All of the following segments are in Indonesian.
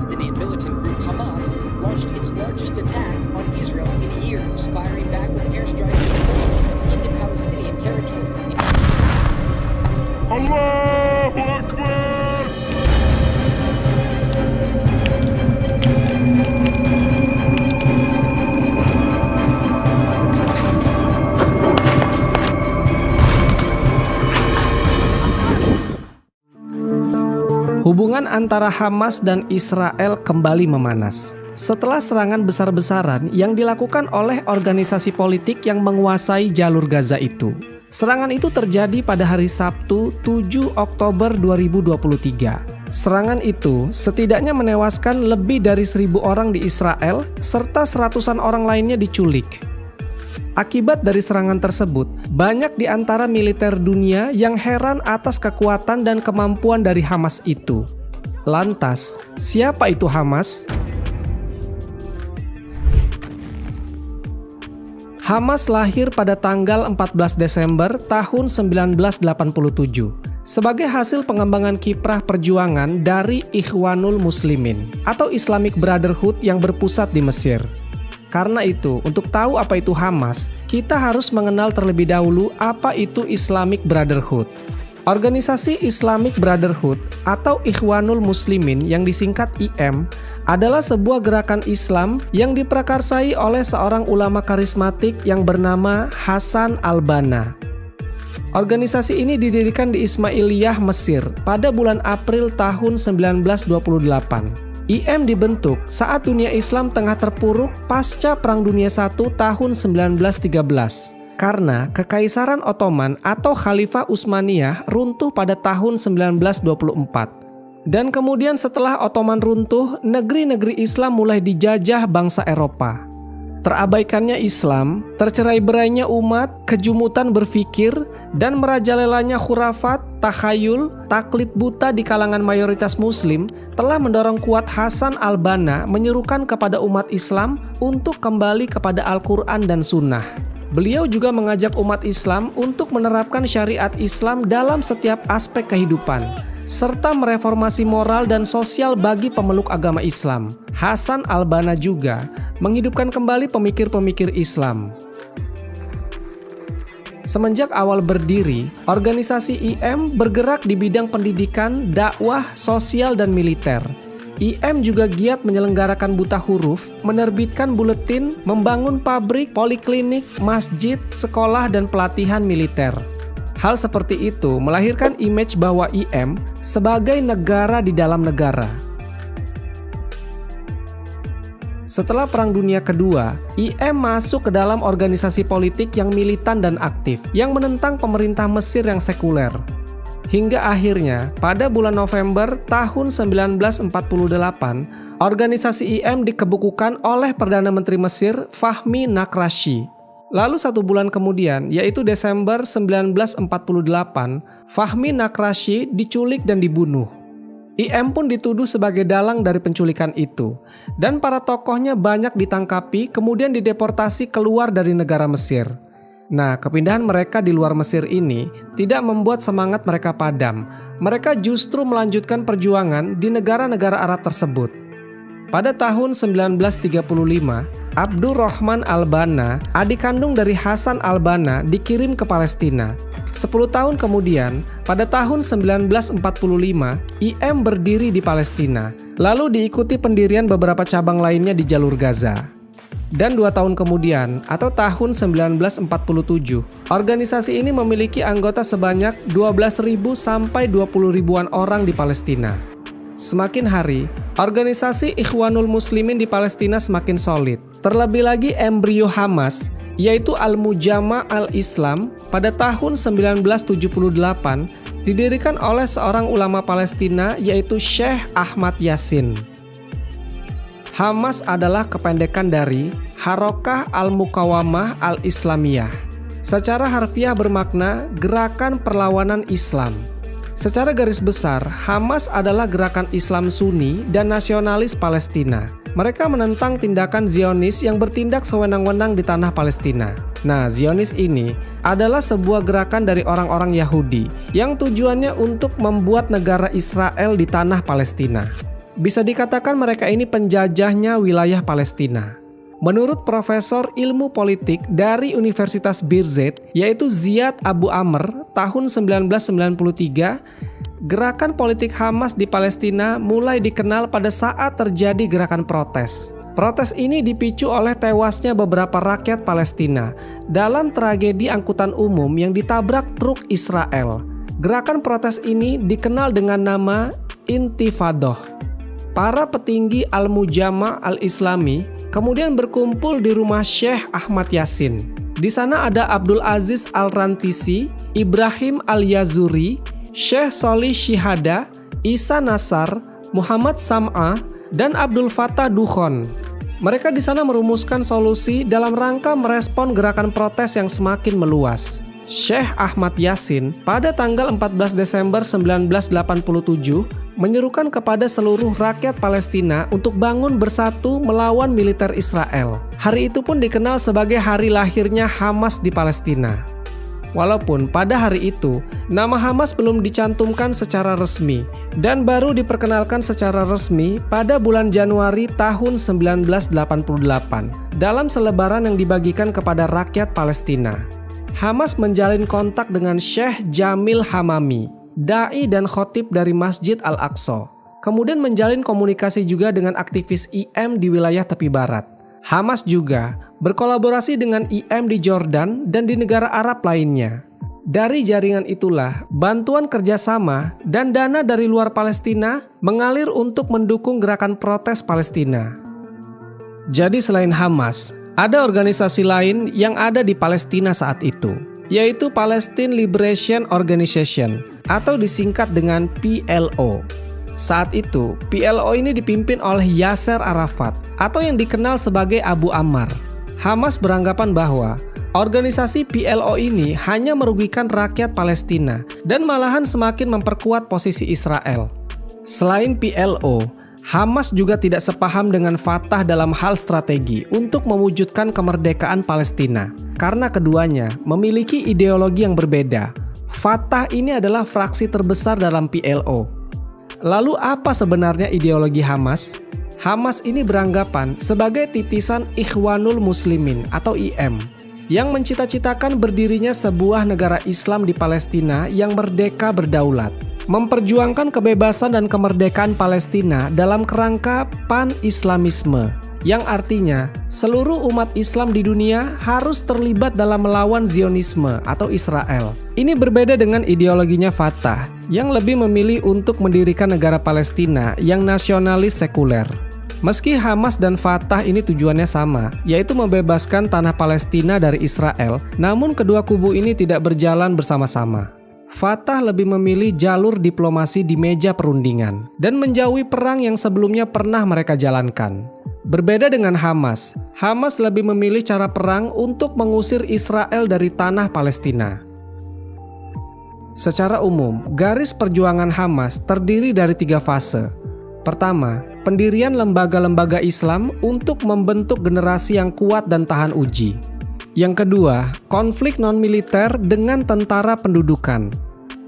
Palestinian militant group Hamas launched its largest attack on Israel in years, firing back with airstrikes of its own into Palestinian territory. Allahu Akbar! Hubungan antara Hamas dan Israel kembali memanas setelah serangan besar-besaran yang dilakukan oleh organisasi politik yang menguasai jalur Gaza itu. Serangan itu terjadi pada hari Sabtu 7 Oktober 2023. Serangan itu setidaknya menewaskan lebih dari 1.000 orang di Israel serta seratusan orang lainnya diculik. Akibat dari serangan tersebut, banyak di antara militer dunia yang heran atas kekuatan dan kemampuan dari Hamas itu. Lantas, siapa itu Hamas? Hamas lahir pada tanggal 14 Desember tahun 1987 sebagai hasil pengembangan kiprah perjuangan dari Ikhwanul Muslimin atau Islamic Brotherhood yang berpusat di Mesir. Karena itu, untuk tahu apa itu Hamas, kita harus mengenal terlebih dahulu apa itu Islamic Brotherhood. Organisasi Islamic Brotherhood atau Ikhwanul Muslimin yang disingkat IM adalah sebuah gerakan Islam yang diprakarsai oleh seorang ulama karismatik yang bernama Hasan al-Banna. Organisasi ini didirikan di Ismailiyah, Mesir pada bulan April tahun 1928. IM dibentuk saat dunia Islam tengah terpuruk pasca Perang Dunia I tahun 1913 karena Kekaisaran Ottoman atau Khalifah Utsmaniyah runtuh pada tahun 1924. Dan kemudian setelah Ottoman runtuh, negeri-negeri Islam mulai dijajah bangsa Eropa. Terabaikannya Islam, tercerai-berainya umat, kejumutan berpikir, dan merajalelanya khurafat, takhayul, taklid buta di kalangan mayoritas muslim telah mendorong kuat Hasan al-Banna menyerukan kepada umat Islam untuk kembali kepada Al-Quran dan Sunnah. Beliau juga mengajak umat Islam untuk menerapkan syariat Islam dalam setiap aspek kehidupan, serta mereformasi moral dan sosial bagi pemeluk agama Islam. Hasan al-Banna juga menghidupkan kembali pemikir-pemikir Islam. Semenjak awal berdiri, organisasi IM bergerak di bidang pendidikan, dakwah, sosial, dan militer. IM juga giat menyelenggarakan buta huruf, menerbitkan buletin, membangun pabrik, poliklinik, masjid, sekolah, dan pelatihan militer. Hal seperti itu melahirkan image bahwa IM sebagai negara di dalam negara. Setelah Perang Dunia Kedua, IM masuk ke dalam organisasi politik yang militan dan aktif, yang menentang pemerintah Mesir yang sekuler. Hingga akhirnya, pada bulan November tahun 1948, organisasi IM dikebukukan oleh Perdana Menteri Mesir Fahmi Nakrashy. Lalu 1 bulan kemudian, yaitu Desember 1948, Fahmi Nakrashy diculik dan dibunuh. IM pun dituduh sebagai dalang dari penculikan itu, dan para tokohnya banyak ditangkapi kemudian dideportasi keluar dari negara Mesir. Nah, kepindahan mereka di luar Mesir ini tidak membuat semangat mereka padam. Mereka justru melanjutkan perjuangan di negara-negara Arab tersebut. Pada tahun 1935, Abdurrahman al-Banna, adik kandung dari Hasan al-Banna, dikirim ke Palestina. 10 tahun kemudian, pada tahun 1945, IM berdiri di Palestina, lalu diikuti pendirian beberapa cabang lainnya di jalur Gaza. Dan 2 tahun kemudian, atau tahun 1947, organisasi ini memiliki anggota sebanyak 12.000 sampai 20.000-an orang di Palestina. Semakin hari, organisasi Ikhwanul Muslimin di Palestina semakin solid. Terlebih lagi embrio Hamas, yaitu Al-Mujama' al-Islam pada tahun 1978 didirikan oleh seorang ulama Palestina yaitu Syekh Ahmad Yasin. Hamas adalah kependekan dari Harokah Al-Muqawamah Al-Islamiyah. Secara harfiah bermakna gerakan perlawanan Islam. Secara garis besar, Hamas adalah gerakan Islam Sunni dan nasionalis Palestina. Mereka menentang tindakan Zionis yang bertindak sewenang-wenang di tanah Palestina. Nah, Zionis ini adalah sebuah gerakan dari orang-orang Yahudi yang tujuannya untuk membuat negara Israel di tanah Palestina. bisa dikatakan mereka ini penjajahnya wilayah Palestina. Menurut Profesor Ilmu Politik dari Universitas Birzeit, yaitu Ziad Abu Amr, tahun 1993, gerakan politik Hamas di Palestina mulai dikenal pada saat terjadi gerakan protes. Protes ini dipicu oleh tewasnya beberapa rakyat Palestina dalam tragedi angkutan umum yang ditabrak truk Israel. Gerakan protes ini dikenal dengan nama Intifadah. Para petinggi Al-Mujama' Al-Islami kemudian berkumpul di rumah Syekh Ahmad Yasin. Di sana ada Abdul Aziz Al-Rantisi, Ibrahim Al-Yazuri, Syekh Solih Shihada, Isa Nasar, Muhammad Sam'a, dan Abdul Fattah Dukhon. Mereka di sana merumuskan solusi dalam rangka merespon gerakan protes yang semakin meluas. Syekh Ahmad Yasin pada tanggal 14 Desember 1987 menyerukan kepada seluruh rakyat Palestina untuk bangun bersatu melawan militer Israel. Hari itu pun dikenal sebagai hari lahirnya Hamas di Palestina. Walaupun pada hari itu, nama Hamas belum dicantumkan secara resmi dan baru diperkenalkan secara resmi pada bulan Januari tahun 1988 dalam selebaran yang dibagikan kepada rakyat Palestina. Hamas menjalin kontak dengan Syekh Jamil Hamami, dai dan khotib dari Masjid Al-Aqsa. Kemudian menjalin komunikasi juga dengan aktivis IM di wilayah tepi barat. Hamas juga berkolaborasi dengan IM di Jordan dan di negara Arab lainnya. Dari jaringan itulah, bantuan kerjasama dan dana dari luar Palestina mengalir untuk mendukung gerakan protes Palestina. Jadi selain Hamas, ada organisasi lain yang ada di Palestina saat itu, yaitu Palestine Liberation Organization atau disingkat dengan PLO. Saat itu, PLO ini dipimpin oleh Yasser Arafat atau yang dikenal sebagai Abu Ammar. Hamas beranggapan bahwa organisasi PLO ini hanya merugikan rakyat Palestina dan malahan semakin memperkuat posisi Israel. Selain PLO, Hamas juga tidak sepaham dengan Fatah dalam hal strategi untuk mewujudkan kemerdekaan Palestina karena keduanya memiliki ideologi yang berbeda. Fatah ini adalah fraksi terbesar dalam PLO. Lalu apa sebenarnya ideologi Hamas? Hamas ini beranggapan sebagai titisan Ikhwanul Muslimin atau IM yang mencita-citakan berdirinya sebuah negara Islam di Palestina yang merdeka berdaulat, memperjuangkan kebebasan dan kemerdekaan Palestina dalam kerangka pan-Islamisme, yang artinya seluruh umat Islam di dunia harus terlibat dalam melawan Zionisme atau Israel. Ini berbeda dengan ideologinya Fatah, yang lebih memilih untuk mendirikan negara Palestina yang nasionalis sekuler. Meski Hamas dan Fatah ini tujuannya sama, yaitu membebaskan tanah Palestina dari Israel, namun kedua kubu ini tidak berjalan bersama-sama. Fatah lebih memilih jalur diplomasi di meja perundingan dan menjauhi perang yang sebelumnya pernah mereka jalankan. Berbeda dengan Hamas, Hamas lebih memilih cara perang untuk mengusir Israel dari tanah Palestina. Secara umum, garis perjuangan Hamas terdiri dari 3 fase. Pertama, pendirian lembaga-lembaga Islam untuk membentuk generasi yang kuat dan tahan uji. Yang kedua, konflik non-militer dengan tentara pendudukan.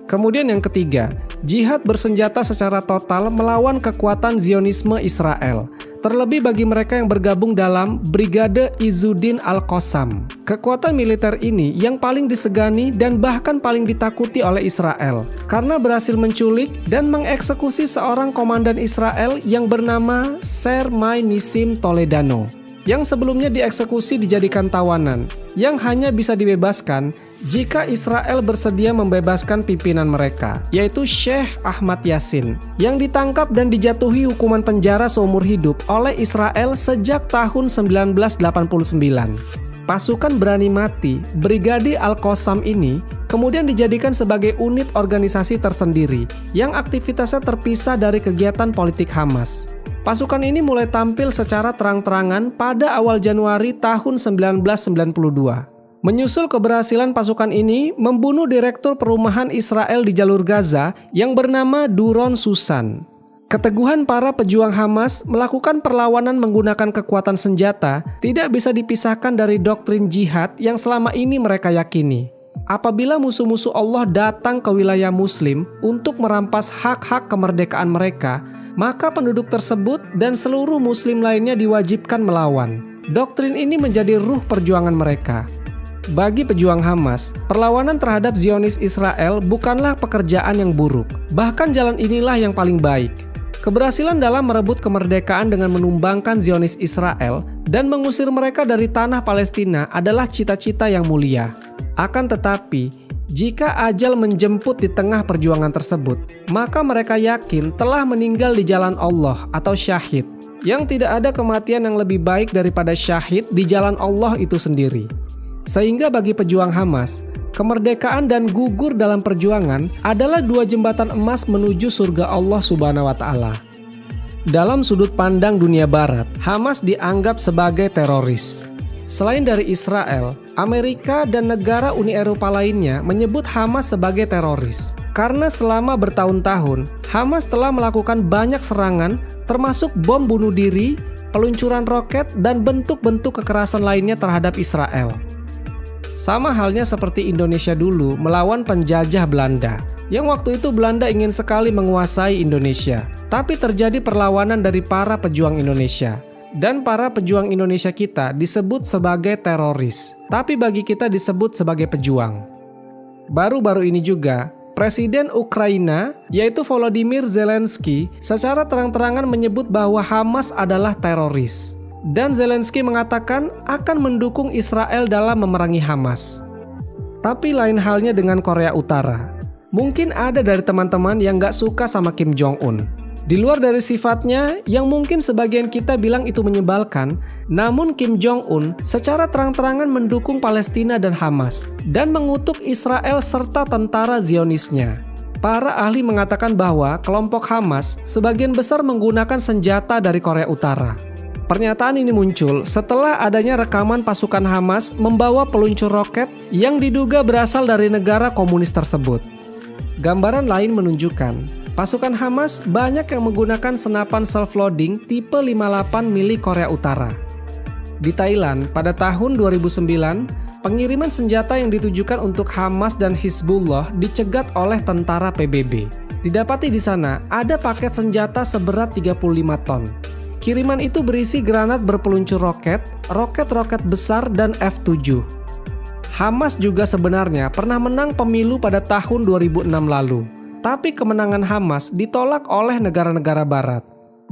Kemudian yang ketiga, jihad bersenjata secara total melawan kekuatan Zionisme Israel, terlebih bagi mereka yang bergabung dalam Brigade Izzuddin Al-Qassam. Kekuatan militer ini yang paling disegani dan bahkan paling ditakuti oleh Israel, karena berhasil menculik dan mengeksekusi seorang komandan Israel yang bernama Sermai Nissim Toledano, yang sebelumnya dieksekusi dijadikan tawanan, yang hanya bisa dibebaskan jika Israel bersedia membebaskan pimpinan mereka, yaitu Syekh Ahmad Yasin, yang ditangkap dan dijatuhi hukuman penjara seumur hidup oleh Israel sejak tahun 1989. Pasukan berani mati, Brigade Al-Qassam ini kemudian dijadikan sebagai unit organisasi tersendiri yang aktivitasnya terpisah dari kegiatan politik Hamas. Pasukan ini mulai tampil secara terang-terangan pada awal Januari tahun 1992. Menyusul keberhasilan pasukan ini membunuh Direktur Perumahan Israel di jalur Gaza yang bernama Doron Susan. Keteguhan para pejuang Hamas melakukan perlawanan menggunakan kekuatan senjata tidak bisa dipisahkan dari doktrin jihad yang selama ini mereka yakini. Apabila musuh-musuh Allah datang ke wilayah Muslim untuk merampas hak-hak kemerdekaan mereka, maka penduduk tersebut dan seluruh muslim lainnya diwajibkan melawan. Doktrin ini menjadi ruh perjuangan mereka. Bagi pejuang Hamas, perlawanan terhadap Zionis Israel bukanlah pekerjaan yang buruk. Bahkan jalan inilah yang paling baik. Keberhasilan dalam merebut kemerdekaan dengan menumbangkan Zionis Israel dan mengusir mereka dari tanah Palestina adalah cita-cita yang mulia. Akan tetapi, jika ajal menjemput di tengah perjuangan tersebut, maka mereka yakin telah meninggal di jalan Allah atau syahid. Yang tidak ada kematian yang lebih baik daripada syahid di jalan Allah itu sendiri. Sehingga bagi pejuang Hamas, kemerdekaan dan gugur dalam perjuangan adalah dua jembatan emas menuju surga Allah Subhanahu wa Ta'ala. Dalam sudut pandang dunia Barat, Hamas dianggap sebagai teroris. Selain dari Israel, Amerika dan negara Uni Eropa lainnya menyebut Hamas sebagai teroris. Karena selama bertahun-tahun, Hamas telah melakukan banyak serangan, termasuk bom bunuh diri, peluncuran roket, dan bentuk-bentuk kekerasan lainnya terhadap Israel. Sama halnya seperti Indonesia dulu melawan penjajah Belanda, yang waktu itu Belanda ingin sekali menguasai Indonesia. Tapi terjadi perlawanan dari para pejuang Indonesia. Dan para pejuang Indonesia kita disebut sebagai teroris, tapi bagi kita disebut sebagai pejuang. Baru-baru ini juga, Presiden Ukraina, yaitu Volodymyr Zelensky, secara terang-terangan menyebut bahwa Hamas adalah teroris. Dan Zelensky mengatakan akan mendukung Israel dalam memerangi Hamas. Tapi lain halnya dengan Korea Utara. Mungkin ada dari teman-teman yang gak suka sama Kim Jong-un. Di luar dari sifatnya yang mungkin sebagian kita bilang itu menyebalkan, namun Kim Jong-un secara terang-terangan mendukung Palestina dan Hamas dan mengutuk Israel serta tentara Zionisnya. Para ahli mengatakan bahwa kelompok Hamas sebagian besar menggunakan senjata dari Korea Utara. Pernyataan ini muncul setelah adanya rekaman pasukan Hamas membawa peluncur roket yang diduga berasal dari negara komunis tersebut. Gambaran lain menunjukkan pasukan Hamas banyak yang menggunakan senapan self-loading tipe 58 milik Korea Utara. Di Thailand, pada tahun 2009, pengiriman senjata yang ditujukan untuk Hamas dan Hizbullah dicegat oleh tentara PBB. Didapati di sana ada paket senjata seberat 35 ton. Kiriman itu berisi granat berpeluncur roket, roket-roket besar, dan F-7. Hamas juga sebenarnya pernah menang pemilu pada tahun 2006 lalu. Tapi kemenangan Hamas ditolak oleh negara-negara Barat.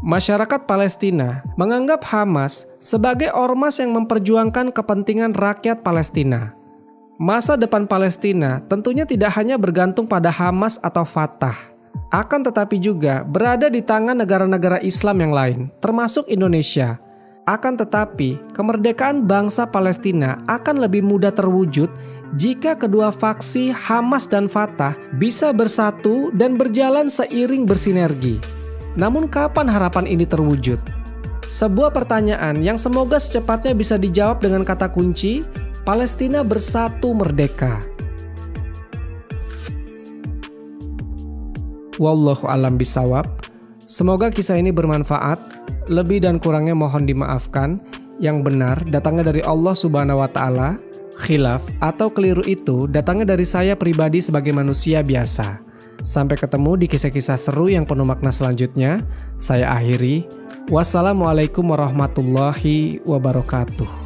Masyarakat Palestina menganggap Hamas sebagai ormas yang memperjuangkan kepentingan rakyat Palestina. Masa depan Palestina tentunya tidak hanya bergantung pada Hamas atau Fatah, akan tetapi juga berada di tangan negara-negara Islam yang lain, termasuk Indonesia. Akan tetapi, kemerdekaan bangsa Palestina akan lebih mudah terwujud jika kedua faksi Hamas dan Fatah bisa bersatu dan berjalan seiring bersinergi. Namun kapan harapan ini terwujud? Sebuah pertanyaan yang semoga secepatnya bisa dijawab dengan kata kunci, Palestina bersatu merdeka. Wallahu a'lam bishawab. Semoga kisah ini bermanfaat. Lebih dan kurangnya mohon dimaafkan. Yang benar datangnya dari Allah Subhanahu wa Ta'ala. Khilaf atau keliru itu datangnya dari saya pribadi sebagai manusia biasa. Sampai ketemu di kisah-kisah seru yang penuh makna selanjutnya. Saya akhiri. Wassalamualaikum warahmatullahi wabarakatuh.